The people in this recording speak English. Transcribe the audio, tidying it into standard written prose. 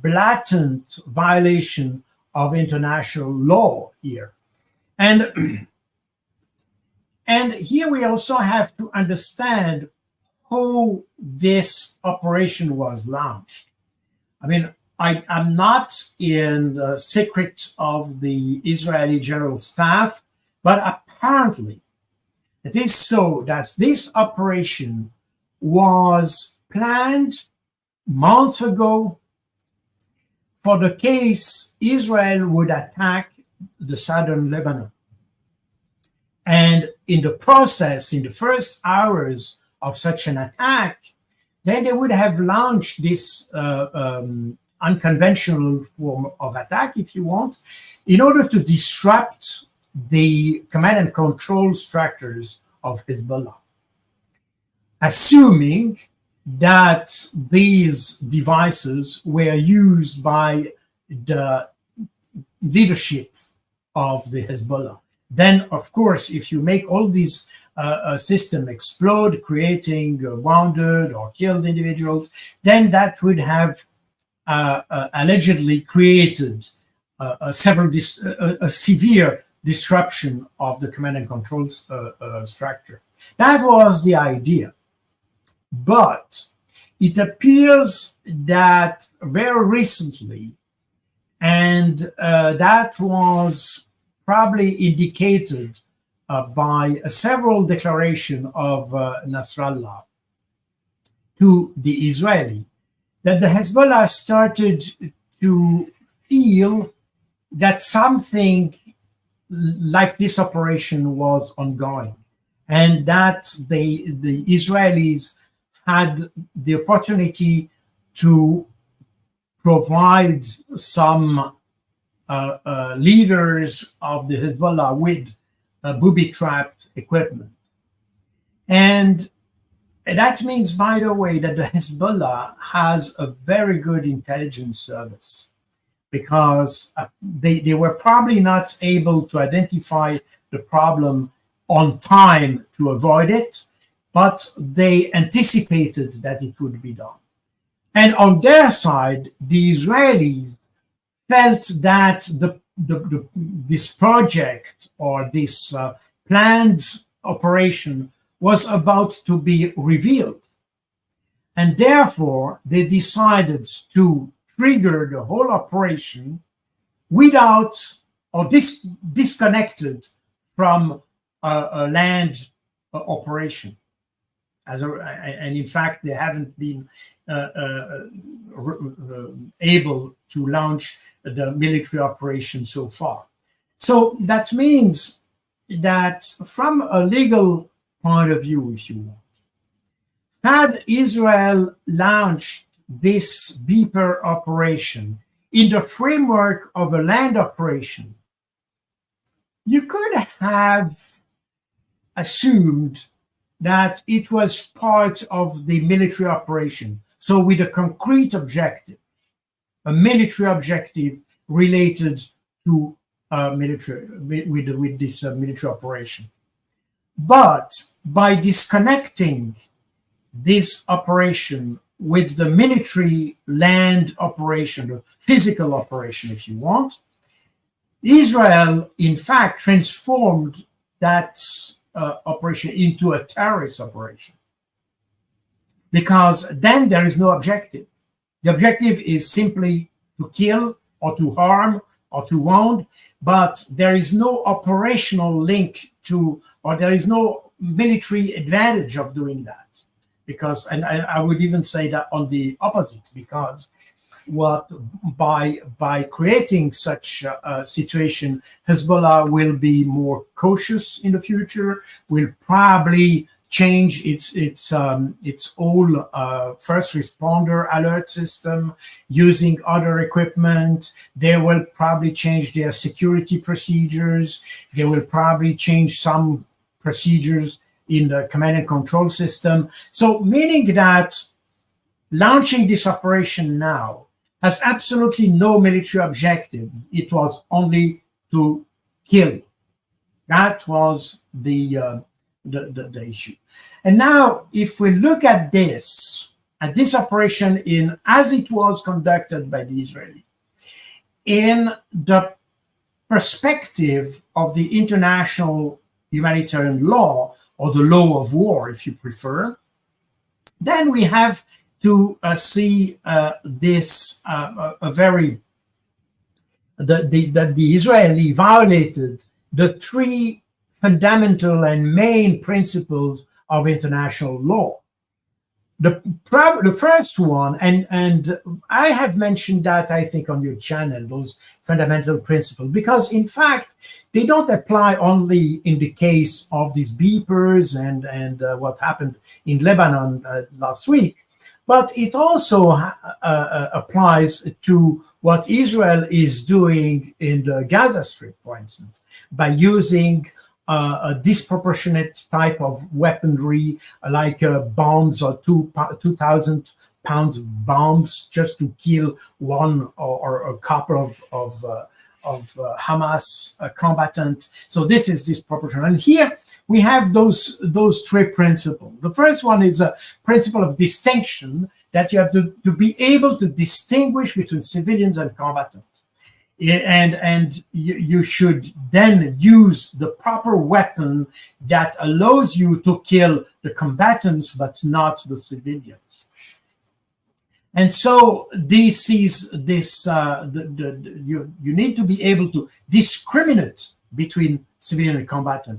blatant violation of international law here. And here we also have to understand how this operation was launched. I mean, I'm not in the secret of the Israeli General Staff, but apparently it is so that this operation was planned months ago for the case Israel would attack the southern Lebanon. And in the process, in the first hours of such an attack, then they would have launched this unconventional form of attack, if you want, in order to disrupt the command and control structures of Hezbollah, assuming that these devices were used by the leadership of the Hezbollah. Then, of course, if you make all these systems explode, creating wounded or killed individuals, then that would have allegedly created a severe disruption of the command and control structure. That was the idea. But it appears that very recently, and that was probably indicated by several declarations of Nasrallah to the Israeli, that the Hezbollah started to feel that something like this operation was ongoing, and that the Israelis had the opportunity to provide some leaders of the Hezbollah with booby-trapped equipment. And that means, by the way, that the Hezbollah has a very good intelligence service, because they were probably not able to identify the problem on time to avoid it, but they anticipated that it would be done. And on their side, the Israelis felt that this project or this planned operation was about to be revealed. And therefore, they decided to trigger the whole operation without or disconnected from a land operation. And in fact, they haven't been able to launch the military operation so far. So that means that from a legal point of view, if you want, had Israel launched this beeper operation in the framework of a land operation, you could have assumed that it was part of the military operation. So with a concrete objective, a military objective related to with this military operation. But by disconnecting this operation with the military land operation, the physical operation, if you want, Israel, in fact, transformed that operation into a terrorist operation. Because then there is no objective. The objective is simply to kill or to harm or to wound, but there is no operational link to, or there is no military advantage of doing that. Because, and I would even say that on the opposite, because by creating such a situation, Hezbollah will be more cautious in the future, will probably change its whole first responder alert system using other equipment. They will probably change their security procedures. They will probably change some procedures in the command and control system. So meaning that launching this operation now has absolutely no military objective. It was only to kill. That was the issue. And now, if we look at this at this operation as it was conducted by the Israelis, in the perspective of the international humanitarian law, or the law of war, if you prefer, then we have to see this that the Israeli violated the three fundamental and main principles of international law. The first one, and I have mentioned that, I think, on your channel, those fundamental principles, because in fact they don't apply only in the case of these beepers and what happened in Lebanon last week, but it also applies to what Israel is doing in the Gaza Strip, for instance, by using a disproportionate type of weaponry, like bombs or 2,000 pounds of bombs, just to kill one or a couple of Hamas combatants. So this is disproportionate. And here we have those three principles. The first one is a principle of distinction, that you have to be able to distinguish between civilians and combatants. And you should then use the proper weapon that allows you to kill the combatants, but not the civilians. And so this is you need to be able to discriminate between civilian and combatant.